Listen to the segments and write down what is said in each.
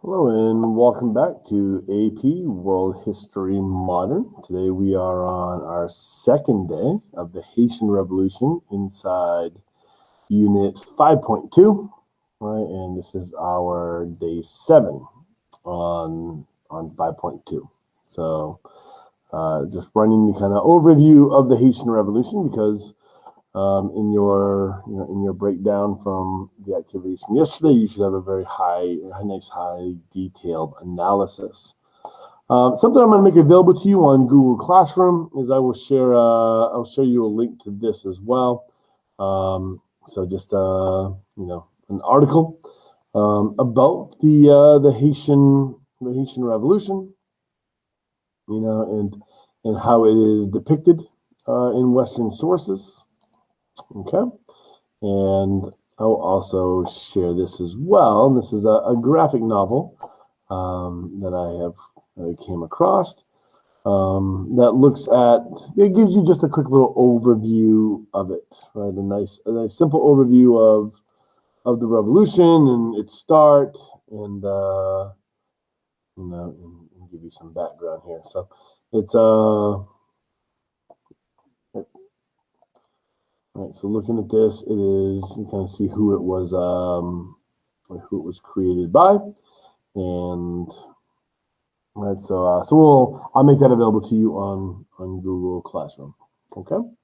Hello and welcome back to AP World History Modern. Today we are on our second day of the Haitian Revolution inside Unit 5.2, right? And this is our day 7 on 5.2. So just running the kind of overview of the Haitian Revolution because in your breakdown from the activities from yesterday, you should have a very nice detailed analysis. Something I'm going to make available to you on Google Classroom is I will share. I'll show you a link to this as well. So just an article about the Haitian Revolution, and how it is depicted in Western sources. Okay, and I'll also share this as well. This is a graphic novel that I came across that looks at. It gives you just a quick little overview of it, right? A nice simple overview of the revolution and its start, and and give you some background here. So it's Right, so looking at this, it is, you kind of see who it was created by, and right. So I'll make that available to you on Google Classroom. Okay. All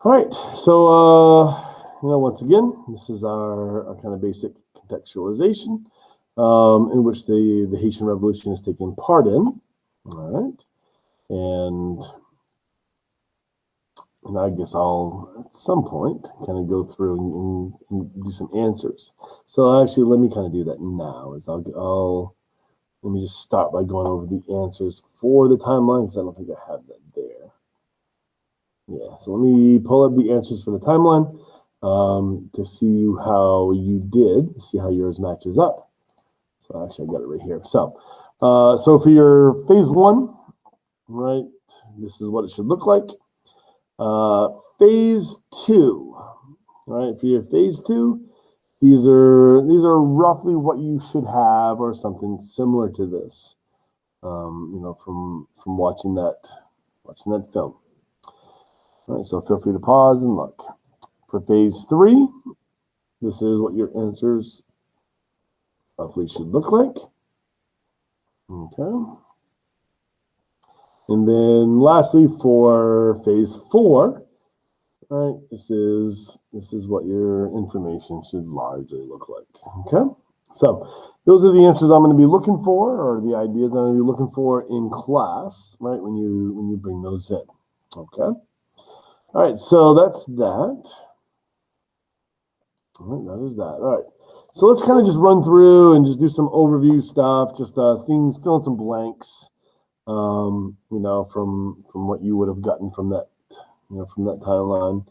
right. So once again, this is our kind of basic contextualization in which the Haitian Revolution has taken part in. All right, and I guess I'll, at some point, kind of go through and do some answers. So actually, let me kind of do that now. Let me just start by going over the answers for the timeline, because I don't think I have that there. Yeah, so let me pull up the answers for the timeline to see how you did, see how yours matches up. So actually, I got it right here. So for your phase 1, right, this is what it should look like. Phase 2, right? For your phase 2, these are roughly what you should have, or something similar to this. From watching that film. All right, so feel free to pause and look. For phase 3, this is what your answers roughly should look like. Okay. And then lastly, for phase 4, right, this is what your information should largely look like. Okay, so those are the answers I'm going to be looking for, or the ideas I'm going to be looking for in class, right, when you bring those in. Okay, all right, so that's that. All right, that is that. All right, so let's kind of just run through and just do some overview stuff, just things, fill in some blanks. From what you would have gotten from that, from that timeline.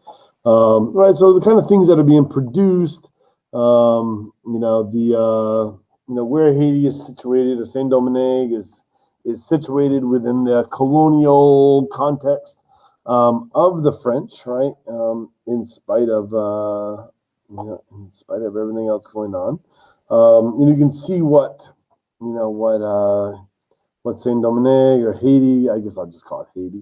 Right, so the kind of things that are being produced, where Haiti is situated, or Saint Domingue is situated within the colonial context of the French, right? In spite of everything else going on, you can see what Saint Domingue or Haiti, I guess I'll just call it Haiti,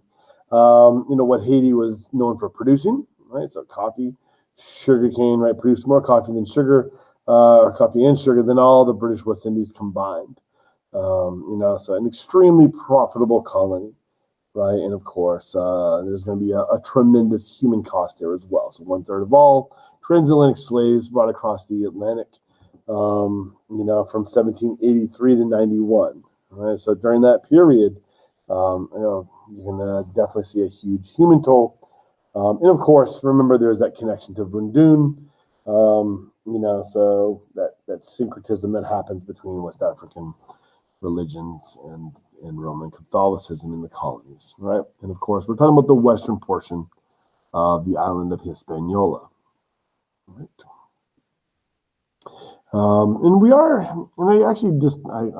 what Haiti was known for producing, right? So coffee, sugarcane, right? Produced more coffee than sugar, or coffee and sugar than all the British West Indies combined. So an extremely profitable colony, right? And of course, there's going to be a tremendous human cost there as well. So 1/3 of all transatlantic slaves brought across the Atlantic, from 1783 to 91. Right, so during that period, you can definitely see a huge human toll. And of course, remember there's that connection to Vundun, so that syncretism that happens between West African religions and Roman Catholicism in the colonies, right? And of course, we're talking about the western portion of the island of Hispaniola, right? I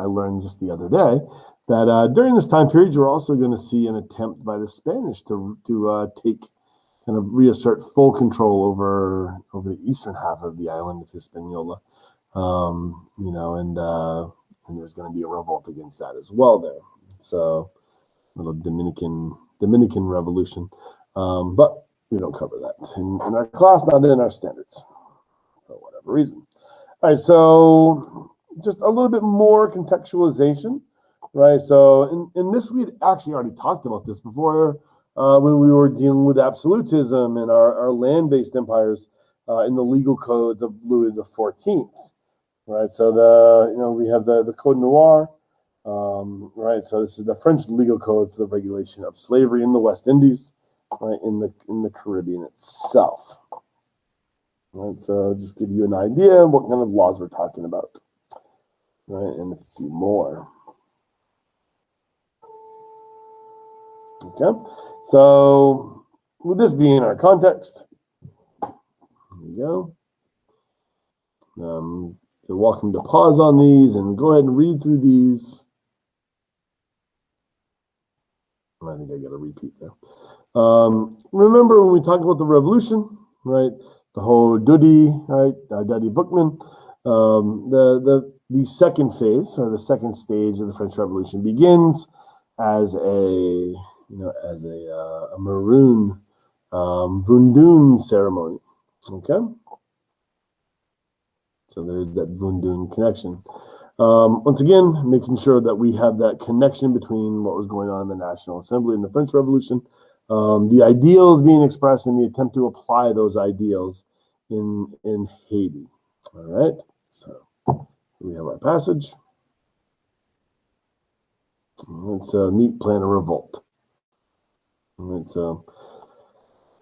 learned just the other day that during this time period, you're also going to see an attempt by the Spanish to reassert full control over the eastern half of the island of Hispaniola, and there's going to be a revolt against that as well there. So a little Dominican Revolution, but we don't cover that in our class, not in our standards, for whatever reason. All right, so just a little bit more contextualization, right? So in this, we had actually already talked about this before when we were dealing with absolutism and our land-based empires in the legal codes of Louis XIV, right? So we have the Code Noir, right? So this is the French legal code for the regulation of slavery in the West Indies, right? In the Caribbean itself. Right, so just give you an idea of what kind of laws we're talking about, right, and a few more. Okay, so with this being our context, here we go. You're welcome to pause on these and go ahead and read through these. I think I got to repeat there. Remember when we talk about the revolution, right? The whole Dudi, right? Duddy Bookman. The second phase or the second stage of the French Revolution begins as a maroon Vundoon ceremony. Okay, so there's that Vundoon connection. Once again, making sure that we have that connection between what was going on in the National Assembly and the French Revolution, the ideals being expressed, and the attempt to apply those ideals in Haiti. All right, so we have our passage. It's a neat plan of revolt. All right, so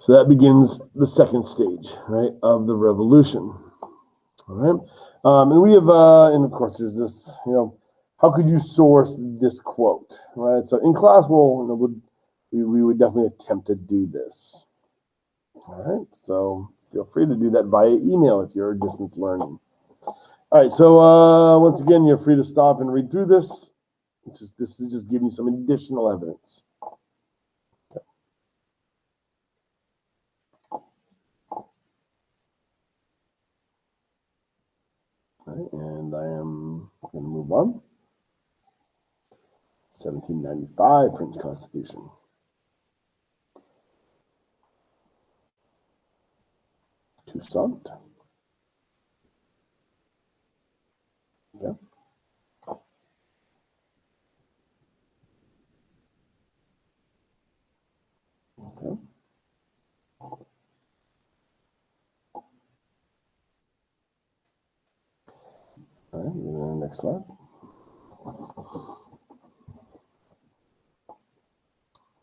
that begins the second stage, right, of the revolution. All right, and we have, and of course, there's this, how could you source this quote, right? So in class, we would definitely attempt to do this. All right, so feel free to do that via email if you're distance learning. All right, so once again, you're free to stop and read through this. This is just giving you some additional evidence. Okay. All right, and I am going to move on. 1795 French Constitution. Toussaint. Okay. Okay. All right, next slide. All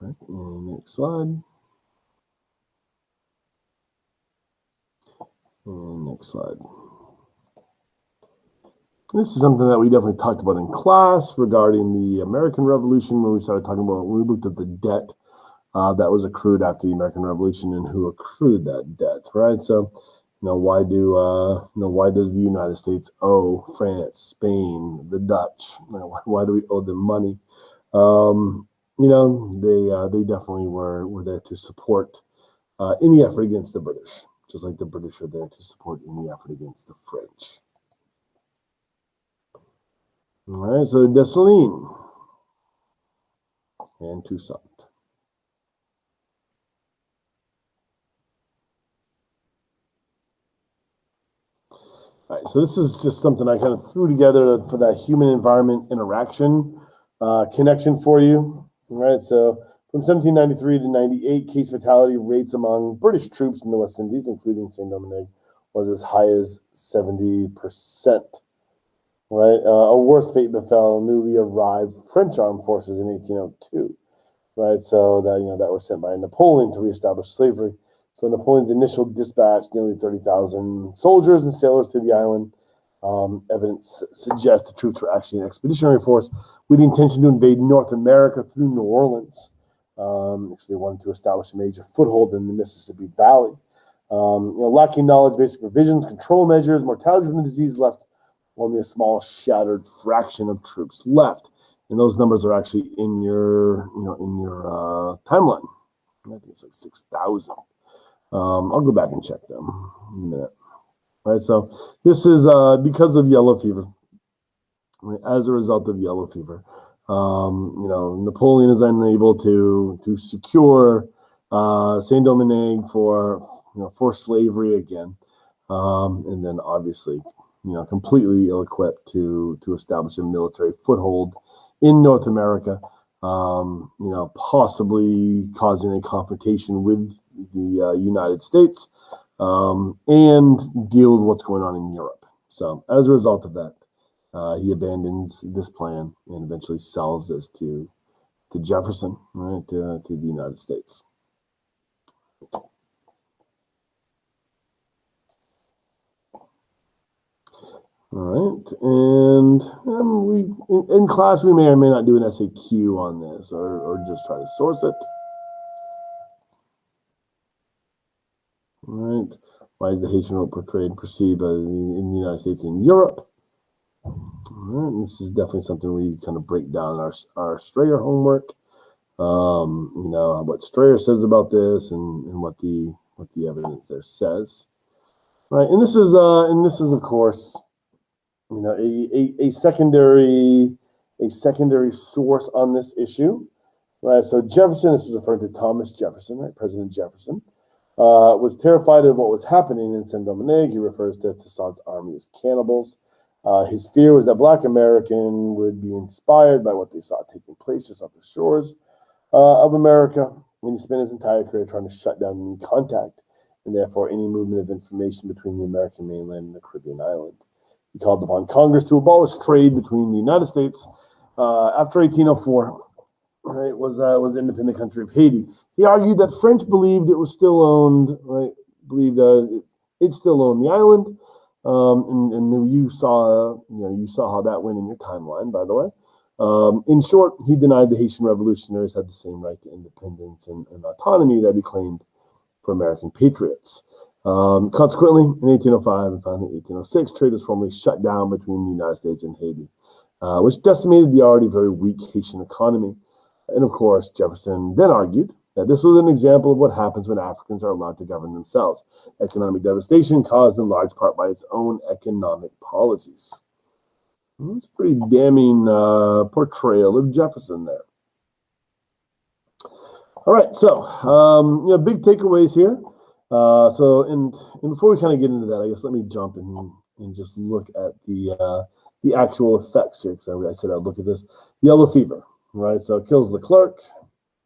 right, and next slide. And next slide. This is something that we definitely talked about in class regarding the American Revolution when we started talking about, when we looked at the debt that was accrued after the American Revolution and who accrued that debt, right? So, why does the United States owe France, Spain, the Dutch? Why do we owe them money? They definitely were there to support any effort against the British, just like the British are there to support any effort against the French. All right, so Dessalines and Toussaint. All right, so this is just something I kind of threw together for that human environment interaction connection for you. All right, so from 1793 to 98, case fatality rates among British troops in the West Indies, including Saint Domingue, was as high as 70%. Right, a worse fate befell newly arrived French armed forces in 1802. Right, so that was sent by Napoleon to reestablish slavery. So Napoleon's initial dispatch nearly 30,000 soldiers and sailors to the island. Evidence suggests the troops were actually an expeditionary force with the intention to invade North America through New Orleans. Because they wanted to establish a major foothold in the Mississippi Valley. Lacking knowledge, basic provisions, control measures, mortality from the disease left only a small shattered fraction of troops left. And those numbers are actually in your timeline. I think it's like 6,000. I'll go back and check them in a minute. All right? So this is because of yellow fever, right? As a result of yellow fever. Napoleon is unable to secure Saint Domingue for slavery again, and then obviously completely ill-equipped to establish a military foothold in North America. Possibly causing a confrontation with the United States, and deal with what's going on in Europe. So as a result of that, he abandons this plan and eventually sells this to Jefferson, right, to the United States. All right, and we in class we may or may not do an SAQ on this, or just try to source it. All right, why is the Haitian vote portrayed perceived in the United States and Europe? All right, this is definitely something we kind of break down our Strayer homework. What Strayer says about this and what the evidence there says. Right, and this is of course a secondary source on this issue, right? So Jefferson, this is referring to Thomas Jefferson, right? President Jefferson was terrified of what was happening in Saint Domingue. He refers to Toussaint's army as cannibals. His fear was that Black American would be inspired by what they saw taking place just off the shores of America, and he spent his entire career trying to shut down any contact and therefore any movement of information between the American mainland and the Caribbean island. He called upon Congress to abolish trade between the United States after 1804. Right, was the independent country of Haiti. He argued that French believed it was still owned, right? Believed it still owned the island, and you saw how that went in your timeline, by the way. In short, he denied the Haitian revolutionaries had the same right to independence and autonomy that he claimed for American patriots. Consequently, in 1805 and finally 1806, trade was formally shut down between the United States and Haiti, which decimated the already very weak Haitian economy. And of course, Jefferson then argued that this was an example of what happens when Africans are allowed to govern themselves. Economic devastation caused in large part by its own economic policies. That's a pretty damning portrayal of Jefferson there. All right, so big takeaways here. And before we kind of get into that, I guess let me jump in and just look at the actual effects here, because I said I'd look at this. Yellow fever, right? So it kills Leclerc,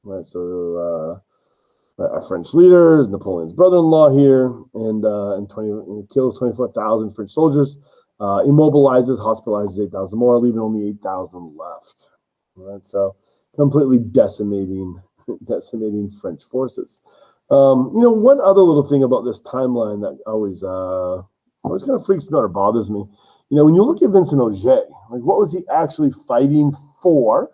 right? So our French leaders, Napoleon's brother-in-law here, and it kills 24,000 French soldiers, immobilizes, hospitalizes 8,000 more, leaving only 8,000 left. Right? So completely decimating French forces. One other little thing about this timeline that always kind of freaks me out or bothers me. When you look at Vincent Oge, like what was he actually fighting for?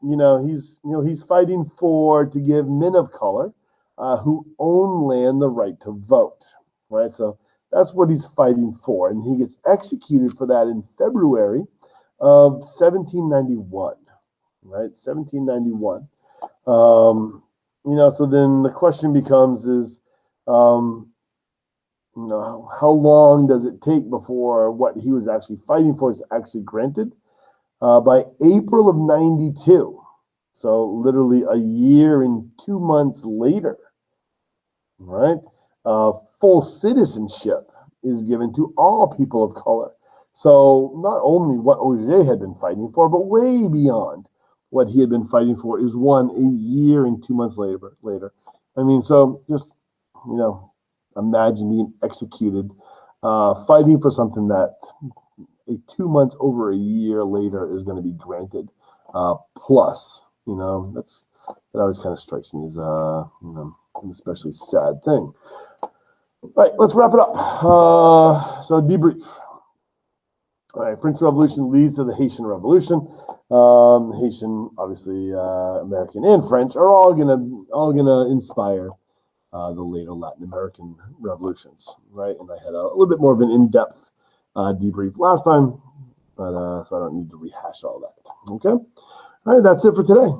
He's fighting to give men of color who own land the right to vote, right? So that's what he's fighting for, and he gets executed for that in February of 1791, right? 1791. So then the question becomes how long does it take before what he was actually fighting for is actually granted? By April of 92, so literally a year and 2 months later, right? Full citizenship is given to all people of color. So not only what Oge had been fighting for, but way beyond what he had been fighting for is won a year and 2 months later. I mean, so just, imagine being executed, fighting for something that 2 months over a year later is going to be granted. Plus, that always kind of strikes me as, an especially sad thing. All right, let's wrap it up. So debrief. All right, French Revolution leads to the Haitian Revolution. Haitian, obviously, American and French are all gonna inspire the later Latin American revolutions, right? And I had a little bit more of an in-depth debrief last time, but so I don't need to rehash all that. Okay, all right, that's it for today.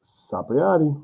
Sapriati.